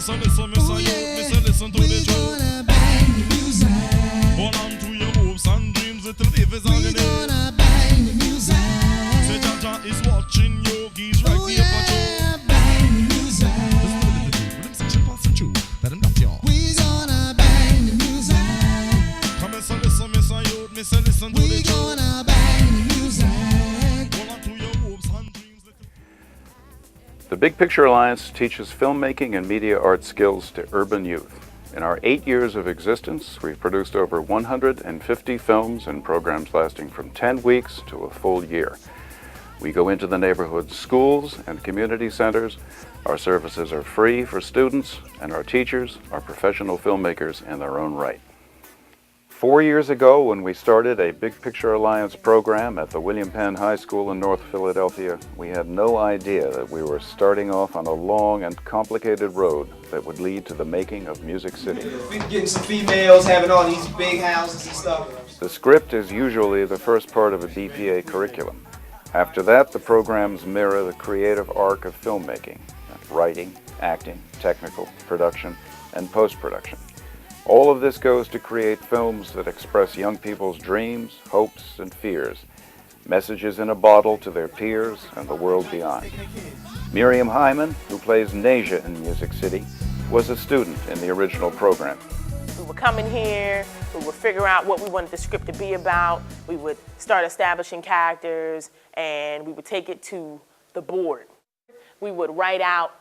say listen, me say youth, me say listen to the truth. Gonna bang the music. Hold on to your hopes and dreams, little life is agony. Gonna bang the music. Say Jaja is watching you, he's right here for you. Bang the music. Them say she passing through, that them not young. We gonna bang the music. Come and say listen, me say youth, me say listen to the We truth. gonna bang the music. Hold on to your hopes and dreams, little. The Big Picture Alliance teaches filmmaking and media art skills to urban youth. In our 8 years of existence, we've produced over 150 films and programs lasting from 10 weeks to a full year. We go into the neighborhood schools and community centers. Our services are free for students, and our teachers are professional filmmakers in their own right. 4 years ago, when we started a Big Picture Alliance program at the William Penn High School in North Philadelphia, we had no idea that we were starting off on a long and complicated road that would lead to the making of Music City. Getting some females, having all these big houses and stuff. The script is usually the first part of a BPA curriculum. After that, the programs mirror the creative arc of filmmaking: writing, acting, technical, production, and post-production. All of this goes to create films that express young people's dreams, hopes, and fears, messages in a bottle to their peers and the world beyond. Miriam Hyman, who plays Nasia in Music City, was a student in the original program. We would come in here, we would figure out what we wanted the script to be about, we would start establishing characters, and we would take it to the board. We would write out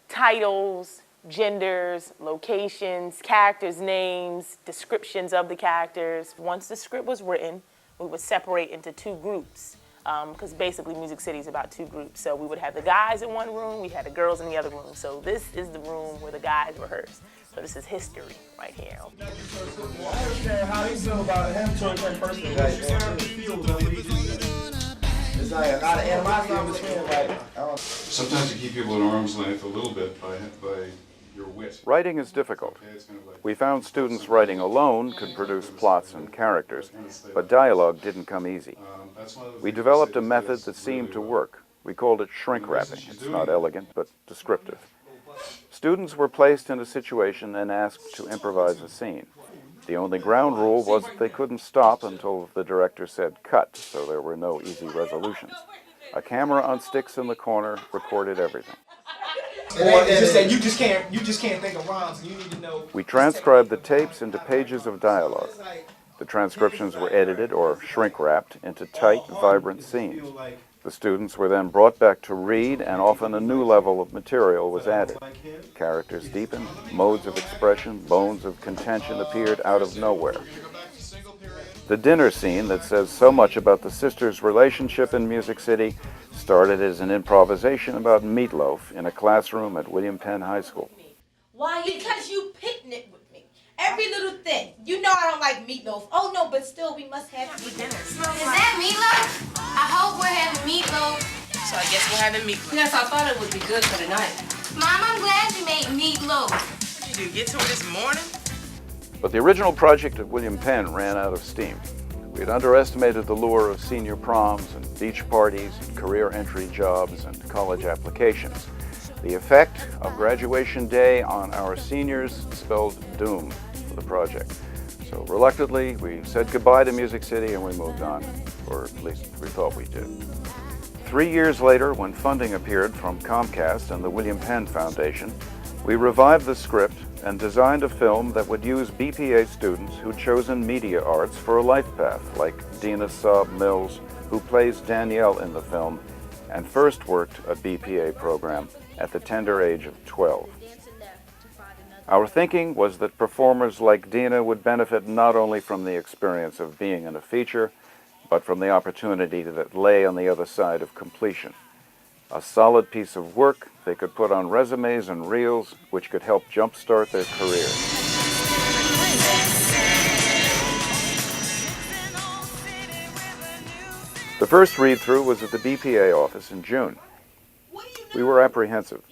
titles, genders, locations, characters' names, descriptions of the characters. Once the script was written, we would separate into two groups, because basically Music City is about two groups. So we would have the guys in one room, we had the girls in the other room. So this is the room where the guys rehearse. So this is history right here. I understand how you feel about him towards that person. It's like a lot of animosity in between. Sometimes you keep people at arm's length a little bit by your wit. Writing is difficult. We found students writing alone could produce plots and characters, but dialogue didn't come easy. We developed a method that seemed to work. We called it shrink wrapping. It's not elegant, but descriptive. Students were placed in a situation and asked to improvise a scene. The only ground rule was that they couldn't stop until the director said cut, so there were no easy resolutions. A camera on sticks in the corner recorded everything. It's just that you just can't think of rhymes. You need to know. We transcribed the tapes into pages of dialogue. The transcriptions were edited or shrink-wrapped into tight, vibrant scenes. The students were then brought back to read, and often a new level of material was added. Characters deepened, modes of expression, bones of contention appeared out of nowhere. The dinner scene that says so much about the sisters' relationship in Music City started as an improvisation about meatloaf in a classroom at William Penn High School. Why? Because you picnic with me. Every little thing. You know I don't like meatloaf. Oh no, but still we must have dinner. Is that meatloaf? I hope we're having meatloaf. So I guess we're having meatloaf. Yes, I thought it would be good for the night. Mom, I'm glad you made meatloaf. What did you get to it this morning? But the original project at William Penn ran out of steam. We had underestimated the lure of senior proms and beach parties and career entry jobs and college applications. The effect of graduation day on our seniors spelled doom for the project. So reluctantly, we said goodbye to Music City and we moved on, or at least we thought we did. 3 years later, when funding appeared from Comcast and the William Penn Foundation, we revived the script and designed a film that would use BPA students who'd chosen media arts for a life path, like Dina Saab Mills, who plays Danielle in the film, and first worked a BPA program at the tender age of 12. Our thinking was that performers like Dina would benefit not only from the experience of being in a feature, but from the opportunity that lay on the other side of completion. A solid piece of work they could put on resumes and reels, which could help jumpstart their careers. The first read-through was at the BPA office in June. We were apprehensive.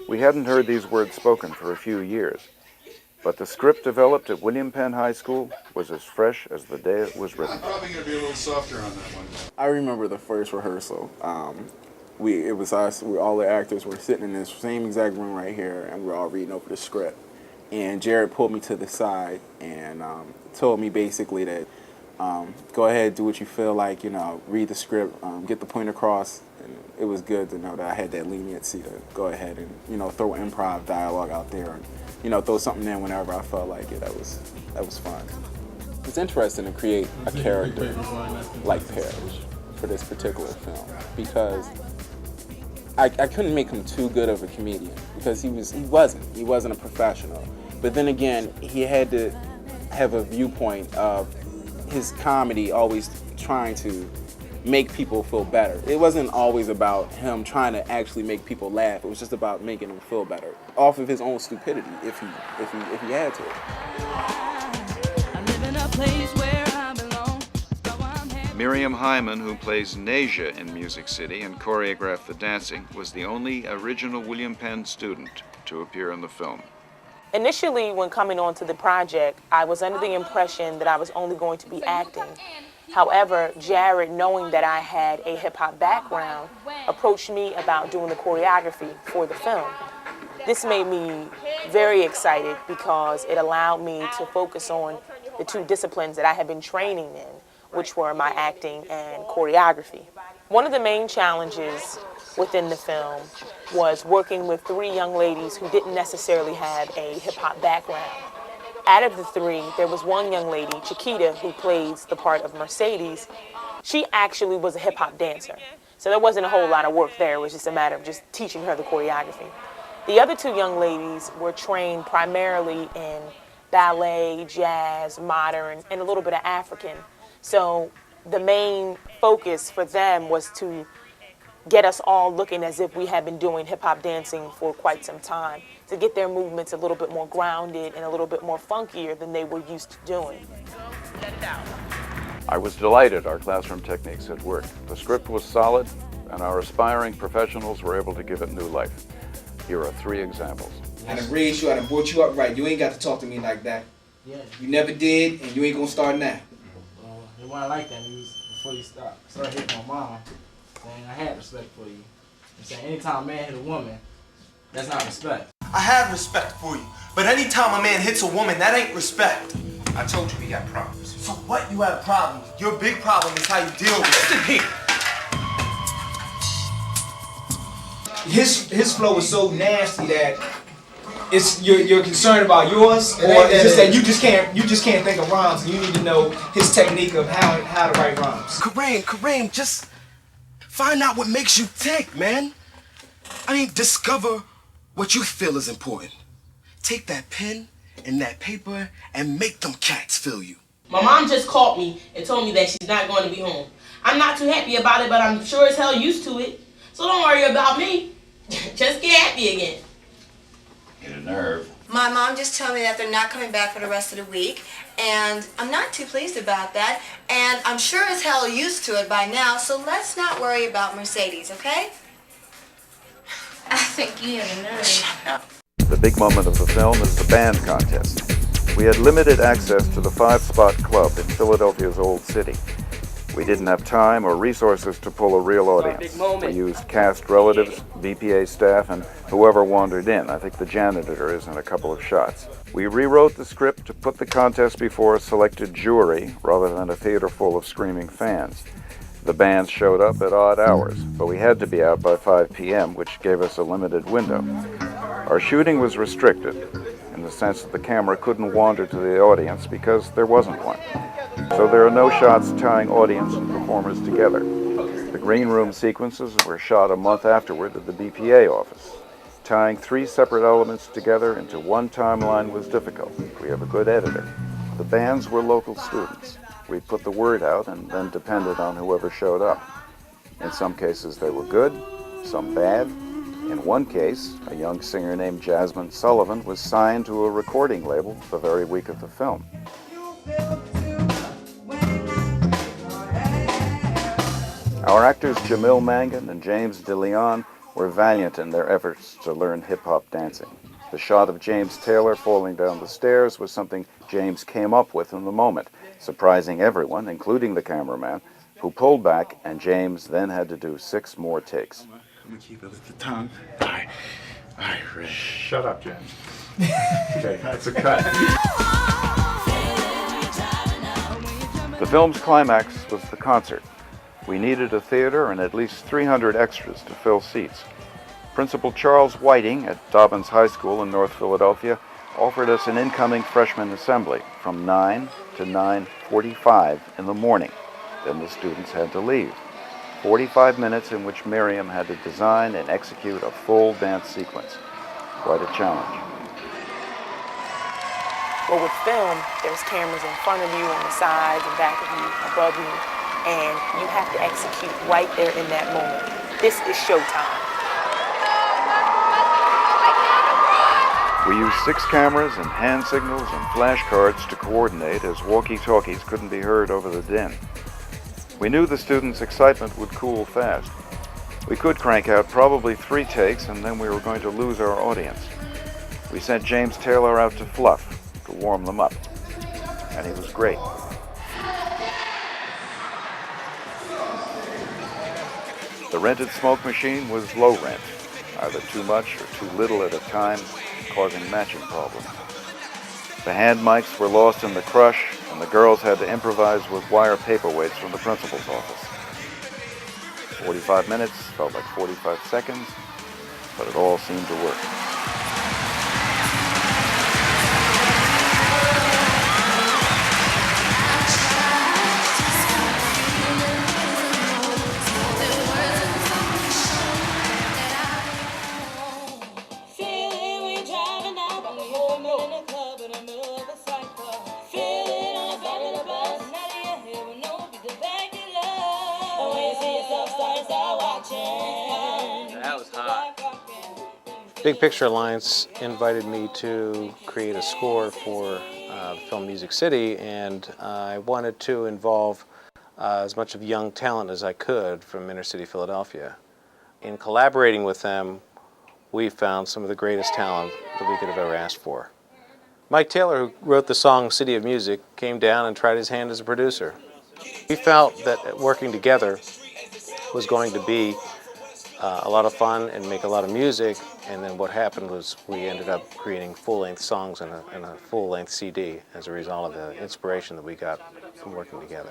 We hadn't heard these words spoken for a few years, but the script developed at William Penn High School was as fresh as the day it was written. I'm probably going to be a little softer on that one. I remember the first rehearsal. it was us. All the actors were sitting in this same exact room right here, and we were all reading over the script. And Jared pulled me to the side and told me basically that go ahead, do what you feel like, read the script, get the point across. And it was good to know that I had that leniency to go ahead and, throw improv dialogue out there and, throw something in whenever I felt like it. That was fun. It's interesting to create a character like Parrish for this particular film because I couldn't make him too good of a comedian because he wasn't a professional. But then again, he had to have a viewpoint of his comedy always trying to make people feel better. It wasn't always about him trying to actually make people laugh. It was just about making them feel better off of his own stupidity if he had to. Miriam Hyman, who plays Nasia in Music City and choreographed the dancing, was the only original William Penn student to appear in the film. Initially, when coming onto the project, I was under the impression that I was only going to be acting. However, Jared, knowing that I had a hip-hop background, approached me about doing the choreography for the film. This made me very excited because it allowed me to focus on the two disciplines that I had been training in, which were my acting and choreography. One of the main challenges within the film was working with three young ladies who didn't necessarily have a hip-hop background. Out of the three, there was one young lady, Chiquita, who plays the part of Mercedes. She actually was a hip-hop dancer, so there wasn't a whole lot of work there. It was just a matter of just teaching her the choreography. The other two young ladies were trained primarily in ballet, jazz, modern, and a little bit of African. So the main focus for them was to get us all looking as if we had been doing hip-hop dancing for quite some time, to get their movements a little bit more grounded and a little bit more funkier than they were used to doing. I was delighted our classroom techniques had worked. The script was solid, and our aspiring professionals were able to give it new life. Here are 3 examples. I done raised you, I done brought you up right. You ain't got to talk to me like that. Yeah. You never did, and you ain't gonna start now. Well, it wasn't like that before you started hitting my mom. Saying I had respect for you. I'm saying anytime a man hit a woman, that's not respect. I have respect for you, but anytime a man hits a woman, that ain't respect. I told you we got problems. So what you have problems? Your big problem is how you deal with it. Listen here. His flow is so nasty that it's you're concerned about yours, or it's just that you just can't think of rhymes, and you need to know his technique of how to write rhymes. Kareem, just find out what makes you tick, man. I mean, discover what you feel is important. Take that pen and that paper and make them cats feel you. My mom just called me and told me that she's not going to be home. I'm not too happy about it, but I'm sure as hell used to it. So don't worry about me. Just get happy again. Get a nerve. My mom just told me that they're not coming back for the rest of the week, and I'm not too pleased about that, and I'm sure as hell used to it by now, so let's not worry about Mercedes, okay? I think you have a nerve. The big moment of the film is the band contest. We had limited access to the 5-spot club in Philadelphia's Old City. We didn't have time or resources to pull a real audience. We used cast relatives, BPA staff, and whoever wandered in. I think the janitor is in a couple of shots. We rewrote the script to put the contest before a selected jury rather than a theater full of screaming fans. The bands showed up at odd hours, but we had to be out by 5 p.m., which gave us a limited window. Our shooting was restricted, in the sense that the camera couldn't wander to the audience because there wasn't one. So there are no shots tying audience and performers together. The green room sequences were shot a month afterward at the BPA office. Tying 3 separate elements together into one timeline was difficult. We have a good editor. The bands were local students. We put the word out and then depended on whoever showed up. In some cases they were good, some bad. In one case, a young singer named Jasmine Sullivan was signed to a recording label the very week of the film. Our actors Jamil Mangan and James DeLeon were valiant in their efforts to learn hip-hop dancing. The shot of James Taylor falling down the stairs was something James came up with in the moment, surprising everyone, including the cameraman, who pulled back, and James then had to do 6 more takes. I'm gonna keep it with the tongue. All right, ready. Shut up, James. Okay, that's a cut. The film's climax was the concert. We needed a theater and at least 300 extras to fill seats. Principal Charles Whiting at Dobbins High School in North Philadelphia offered us an incoming freshman assembly from 9 to 9:45 in the morning. Then the students had to leave. 45 minutes in which Miriam had to design and execute a full dance sequence. Quite a challenge. Well, with film, there's cameras in front of you, on the sides, and back of you, above you, and you have to execute right there in that moment. This is showtime. We used 6 cameras and hand signals and flashcards to coordinate as walkie-talkies couldn't be heard over the din. We knew the students' excitement would cool fast. We could crank out probably 3 takes and then we were going to lose our audience. We sent James Taylor out to Fluff to warm them up, and he was great. The rented smoke machine was low rent, either too much or too little at a time, causing matching problems. The hand mics were lost in the crush, and the girls had to improvise with wire paperweights from the principal's office. 45 minutes felt like 45 seconds, but it all seemed to work. That was hot. Big Picture Alliance invited me to create a score for the film Music City, and I wanted to involve as much of young talent as I could from inner city Philadelphia. In collaborating with them, we found some of the greatest talent that we could have ever asked for. Mike Taylor, who wrote the song City of Music, came down and tried his hand as a producer. We felt that working together was going to be a lot of fun and make a lot of music, and then what happened was we ended up creating full-length songs and a full-length CD as a result of the inspiration that we got from working together.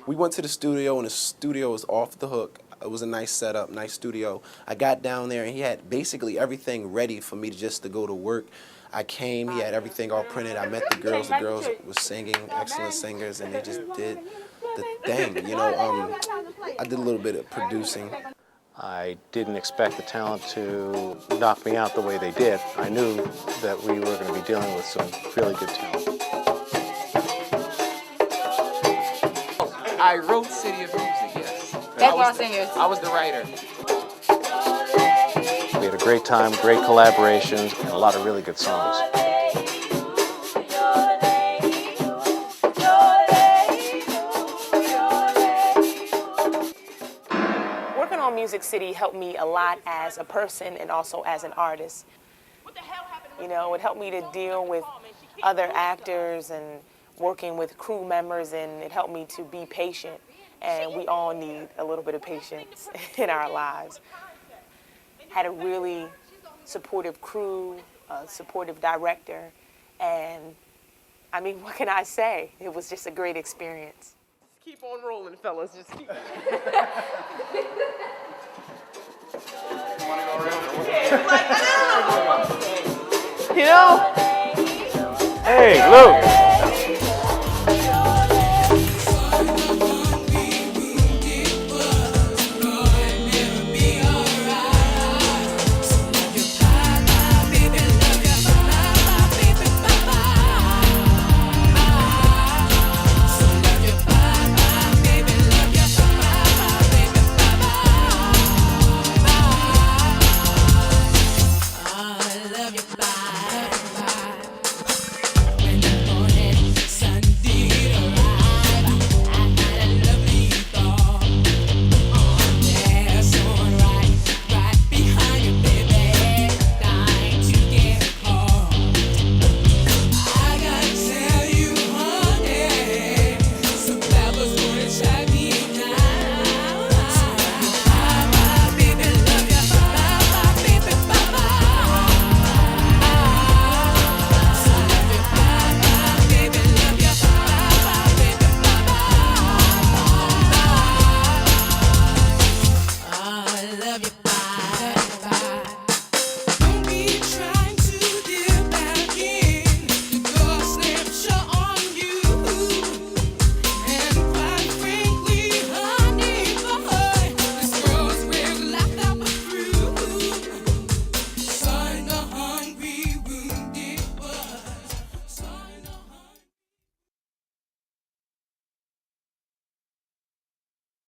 We went to the studio, and the studio was off the hook. It was a nice setup, nice studio. I got down there, and he had basically everything ready for me to go to work. I came, he had everything all printed. I met the girls were singing, excellent singers, and they just did the thing, you know. I did a little bit of producing. I didn't expect the talent to knock me out the way they did. I knew that we were going to be dealing with some really good talent. I wrote City of Music, yes. Background singers. I was the writer. We had a great time, great collaborations, and a lot of really good songs. Working on Music City helped me a lot as a person and also as an artist. You know, it helped me to deal with other actors and working with crew members, and it helped me to be patient. And we all need a little bit of patience in our lives. Had a really supportive crew, a supportive director, and I mean, what can I say? It was just a great experience. Keep on rolling, fellas. Just keep. You know? Hey, Luke!